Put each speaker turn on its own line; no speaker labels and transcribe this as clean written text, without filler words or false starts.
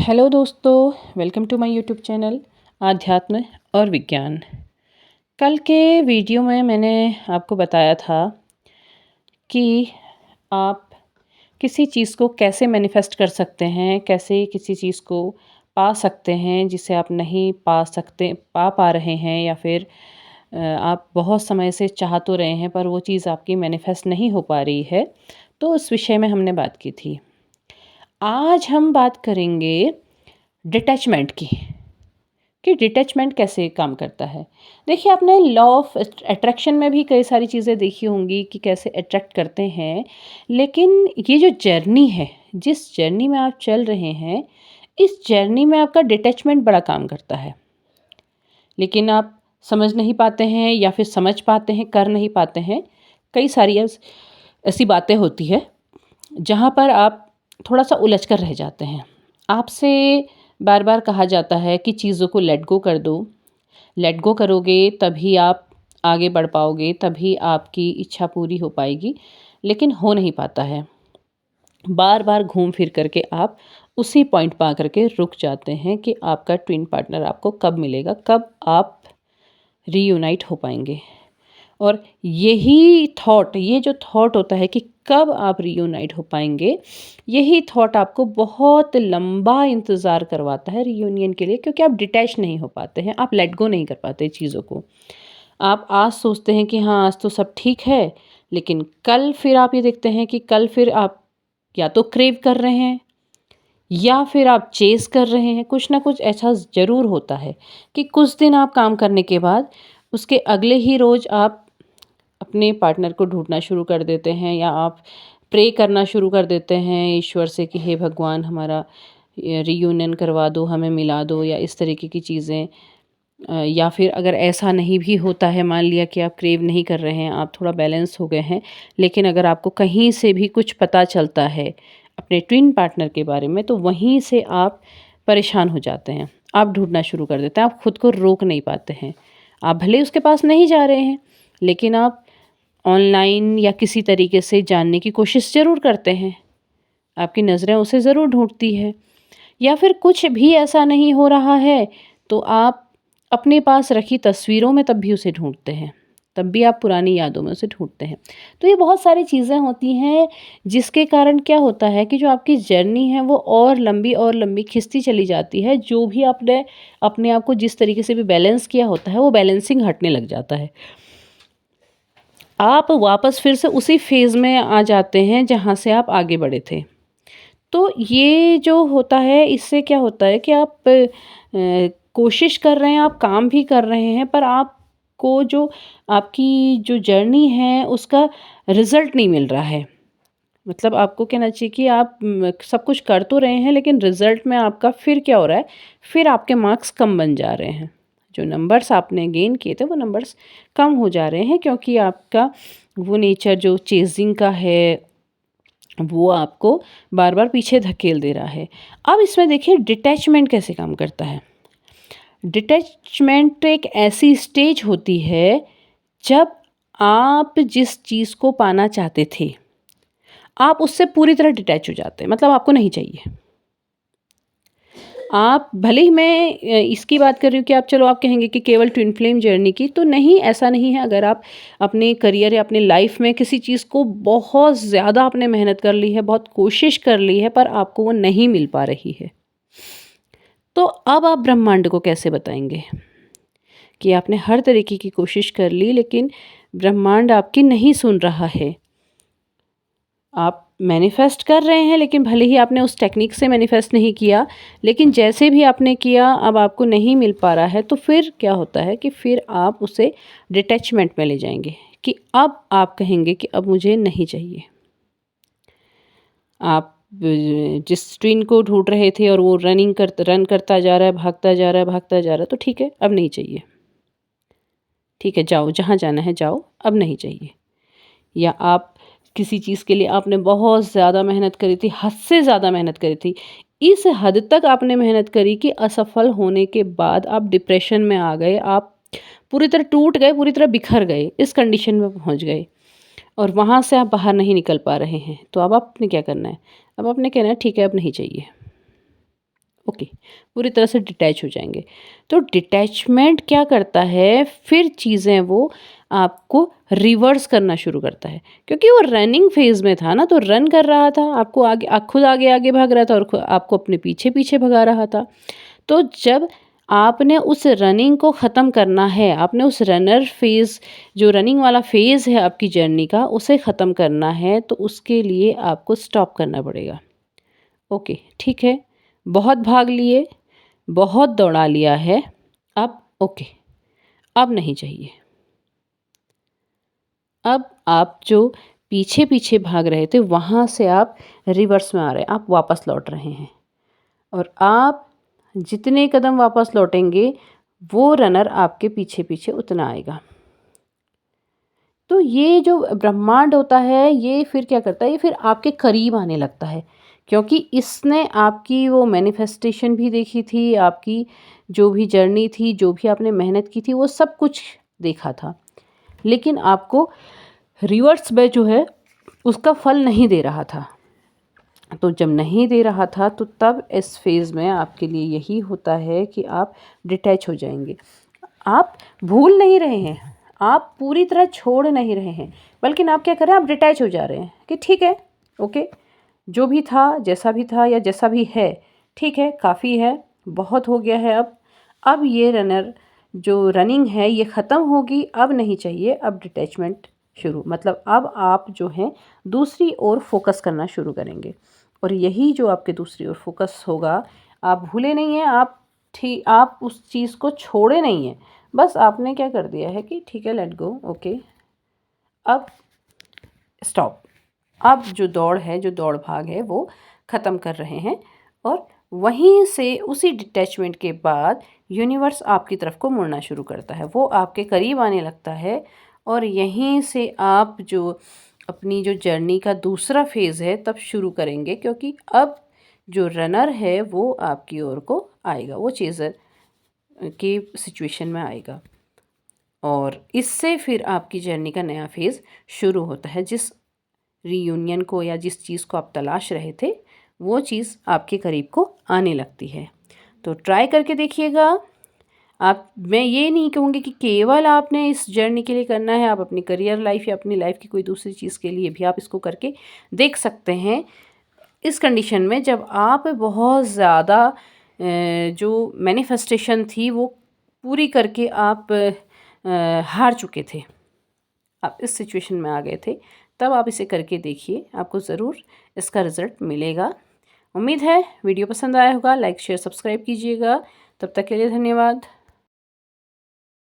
Hello दोस्तों, welcome to my YouTube channel आध्यात्म और विज्ञान। कल के वीडियो में मैंने आपको बताया था कि आप किसी चीज़ को कैसे मैनिफेस्ट कर सकते हैं, कैसे किसी चीज़ को पा सकते हैं जिसे आप नहीं पा रहे हैं, या फिर आप बहुत समय से चाह तो रहे हैं पर वो चीज़ आपकी मैनिफेस्ट नहीं हो पा रही है। तो उस विषय में हमने बात की थी। आज हम बात करेंगे डिटैचमेंट की, कि डिटैचमेंट कैसे काम करता है। देखिए, आपने लॉ ऑफ अट्रैक्शन में भी कई सारी चीज़ें देखी होंगी कि कैसे अट्रैक्ट करते हैं, लेकिन ये जो जर्नी है, जिस जर्नी में आप चल रहे हैं, इस जर्नी में आपका डिटैचमेंट बड़ा काम करता है। लेकिन आप समझ नहीं पाते हैं, या फिर समझ पाते हैं, कर नहीं पाते हैं। कई सारी ऐसी बातें होती है जहाँ पर आप थोड़ा सा उलझ कर रह जाते हैं। आपसे बार बार कहा जाता है कि चीज़ों को लेट गो कर दो। लेट गो करोगे तभी आप आगे बढ़ पाओगे, तभी आपकी इच्छा पूरी हो पाएगी, लेकिन हो नहीं पाता है। बार बार घूम फिर करके आप उसी पॉइंट पर आकर के रुक जाते हैं कि आपका ट्विन पार्टनर आपको कब मिलेगा, कब आप रीयूनाइट हो पाएंगे। और ये जो थॉट होता है कि कब आप रीयूनाइट हो पाएंगे, यही थॉट आपको बहुत लंबा इंतज़ार करवाता है रीयूनियन के लिए, क्योंकि आप डिटैच नहीं हो पाते हैं, आप लेट गो नहीं कर पाते चीज़ों को। आप आज सोचते हैं कि हाँ, आज तो सब ठीक है, लेकिन कल फिर आप ये देखते हैं कि कल फिर आप या तो क्रेव कर रहे हैं, या फिर आप चेज़ कर रहे हैं। कुछ ना कुछ ऐसा ज़रूर होता है कि कुछ दिन आप काम करने के बाद उसके अगले ही रोज़ आप अपने पार्टनर को ढूंढना शुरू कर देते हैं, या आप प्रे करना शुरू कर देते हैं ईश्वर से कि हे भगवान, हमारा रीयूनियन करवा दो, हमें मिला दो, या इस तरीके की चीज़ें। या फिर अगर ऐसा नहीं भी होता है, मान लिया कि आप क्रेव नहीं कर रहे हैं, आप थोड़ा बैलेंस हो गए हैं, लेकिन अगर आपको कहीं से भी कुछ पता चलता है अपने ट्विन पार्टनर के बारे में, तो वहीं से आप परेशान हो जाते हैं, आप ढूंढना शुरू कर देते हैं, आप खुद को रोक नहीं पाते हैं। आप भले उसके पास नहीं जा रहे हैं, लेकिन आप ऑनलाइन या किसी तरीके से जानने की कोशिश ज़रूर करते हैं। आपकी नज़रें उसे ज़रूर ढूंढती है। या फिर कुछ भी ऐसा नहीं हो रहा है, तो आप अपने पास रखी तस्वीरों में तब भी उसे ढूंढते हैं, तब भी आप पुरानी यादों में उसे ढूंढते हैं। तो ये बहुत सारी चीज़ें होती हैं, जिसके कारण क्या होता है कि जो आपकी जर्नी है वो और लंबी खिंचती चली जाती है। जो भी आपने अपने आप को जिस तरीके से भी बैलेंस किया होता है, वो बैलेंसिंग हटने लग जाता है। आप वापस फिर से उसी फेज़ में आ जाते हैं जहाँ से आप आगे बढ़े थे। तो ये जो होता है, इससे क्या होता है कि आप कोशिश कर रहे हैं, आप काम भी कर रहे हैं, पर आपको जो आपकी जो जर्नी है उसका रिज़ल्ट नहीं मिल रहा है। मतलब आपको कहना चाहिए कि आप सब कुछ कर तो रहे हैं, लेकिन रिज़ल्ट में आपका फिर क्या हो रहा है, फिर आपके मार्क्स कम बन जा रहे हैं। जो नंबर्स आपने गेन किए थे वो नंबर्स कम हो जा रहे हैं, क्योंकि आपका वो नेचर जो चेज़िंग का है, वो आपको बार बार पीछे धकेल दे रहा है। अब इसमें देखिए डिटैचमेंट कैसे काम करता है। डिटैचमेंट एक ऐसी स्टेज होती है जब आप जिस चीज़ को पाना चाहते थे, आप उससे पूरी तरह डिटैच हो जाते हैं, मतलब आपको नहीं चाहिए। आप भले ही मैं इसकी बात कर रही हूँ कि आप, चलो आप कहेंगे कि केवल ट्विन फ्लेम जर्नी की, तो नहीं, ऐसा नहीं है। अगर आप अपने करियर या अपने लाइफ में किसी चीज़ को बहुत ज़्यादा आपने मेहनत कर ली है, बहुत कोशिश कर ली है, पर आपको वो नहीं मिल पा रही है, तो अब आप ब्रह्मांड को कैसे बताएंगे कि आपने हर तरीके की कोशिश कर ली, लेकिन ब्रह्मांड आपकी नहीं सुन रहा है। आप मैनिफेस्ट कर रहे हैं, लेकिन भले ही आपने उस टेक्निक से मैनिफेस्ट नहीं किया, लेकिन जैसे भी आपने किया, अब आपको नहीं मिल पा रहा है, तो फिर क्या होता है कि फिर आप उसे डिटैचमेंट में ले जाएंगे, कि अब आप कहेंगे कि अब मुझे नहीं चाहिए। आप जिस ट्विन को ढूंढ रहे थे और वो रन करता जा रहा है, भागता जा रहा है, भागता जा रहा है, तो ठीक है, अब नहीं चाहिए। ठीक है, जाओ, जहाँ जाना है जाओ, अब नहीं चाहिए। या आप किसी चीज़ के लिए आपने बहुत ज़्यादा मेहनत करी थी, हद से ज़्यादा मेहनत करी थी। इस हद तक आपने मेहनत करी कि असफल होने के बाद आप डिप्रेशन में आ गए, आप पूरी तरह टूट गए, पूरी तरह बिखर गए, इस कंडीशन में पहुंच गए, और वहाँ से आप बाहर नहीं निकल पा रहे हैं। तो अब आपने क्या करना है? अब आपने कहना है ठीक है, अब नहीं चाहिए। ओके, पूरी तरह से डिटैच हो जाएंगे। तो डिटैचमेंट क्या करता है, फिर चीज़ें वो आपको रिवर्स करना शुरू करता है, क्योंकि वो रनिंग फेज़ में था ना, तो रन कर रहा था, आपको आगे खुद आगे आगे भाग रहा था और आपको अपने पीछे पीछे भगा रहा था। तो जब आपने उस रनिंग को ख़त्म करना है, आपने उस रनर फेज़, जो रनिंग वाला फेज़ है आपकी जर्नी का, उसे ख़त्म करना है, तो उसके लिए आपको स्टॉप करना पड़ेगा। ओके, ठीक है, बहुत भाग लिए, बहुत दौड़ा लिया है, अब ओके, अब नहीं चाहिए। अब आप जो पीछे पीछे भाग रहे थे वहाँ से आप रिवर्स में आ रहे हैं, आप वापस लौट रहे हैं, और आप जितने कदम वापस लौटेंगे वो रनर आपके पीछे पीछे उतना आएगा। तो ये जो ब्रह्मांड होता है ये फिर क्या करता है, ये फिर आपके करीब आने लगता है, क्योंकि इसने आपकी वो मैनिफेस्टेशन भी देखी थी, आपकी जो भी जर्नी थी, जो भी आपने मेहनत की थी, वो सब कुछ देखा था, लेकिन आपको रिवर्स में जो है उसका फल नहीं दे रहा था। तो जब नहीं दे रहा था तो तब इस फेज़ में आपके लिए यही होता है कि आप डिटैच हो जाएंगे। आप भूल नहीं रहे हैं, आप पूरी तरह छोड़ नहीं रहे हैं, बल्कि आप क्या कर रहे हैं, आप डिटैच हो जा रहे हैं कि ठीक है, ओके, जो भी था, जैसा भी था या जैसा भी है, ठीक है, काफ़ी है, बहुत हो गया है अब ये रनर जो रनिंग है ये ख़त्म होगी, अब नहीं चाहिए, अब डिटैचमेंट शुरू, मतलब अब आप जो हैं दूसरी ओर फोकस करना शुरू करेंगे। और यही जो आपके दूसरी ओर फोकस होगा, आप भूले नहीं हैं, आप उस चीज़ को छोड़े नहीं हैं, बस आपने क्या कर दिया है कि ठीक है, लेट गो, ओके, अब स्टॉप, अब जो दौड़ है, जो दौड़ भाग है वो ख़त्म कर रहे हैं, और वहीं से उसी डिटैचमेंट के बाद यूनिवर्स आपकी तरफ को मुड़ना शुरू करता है, वो आपके करीब आने लगता है, और यहीं से आप जो अपनी जो जर्नी का दूसरा फेज़ है तब शुरू करेंगे, क्योंकि अब जो रनर है वो आपकी ओर को आएगा, वो चेज़र की सिचुएशन में आएगा, और इससे फिर आपकी जर्नी का नया फेज़ शुरू होता है। जिस रीयूनियन को या जिस चीज़ को आप तलाश रहे थे वो चीज़ आपके करीब को आने लगती है। तो ट्राई करके देखिएगा। आप, मैं ये नहीं कहूँगी कि केवल आपने इस जर्नी के लिए करना है, आप अपनी करियर लाइफ या अपनी लाइफ की कोई दूसरी चीज़ के लिए भी आप इसको करके देख सकते हैं, इस कंडीशन में जब आप बहुत ज़्यादा जो मैनिफेस्टेशन थी वो पूरी करके आप हार चुके थे, आप इस सिचुएशन में आ गए थे, तब आप इसे करके देखिए, आपको ज़रूर इसका रिज़ल्ट मिलेगा। उम्मीद है वीडियो पसंद आया होगा, लाइक शेयर सब्सक्राइब कीजिएगा। तब तक के लिए धन्यवाद।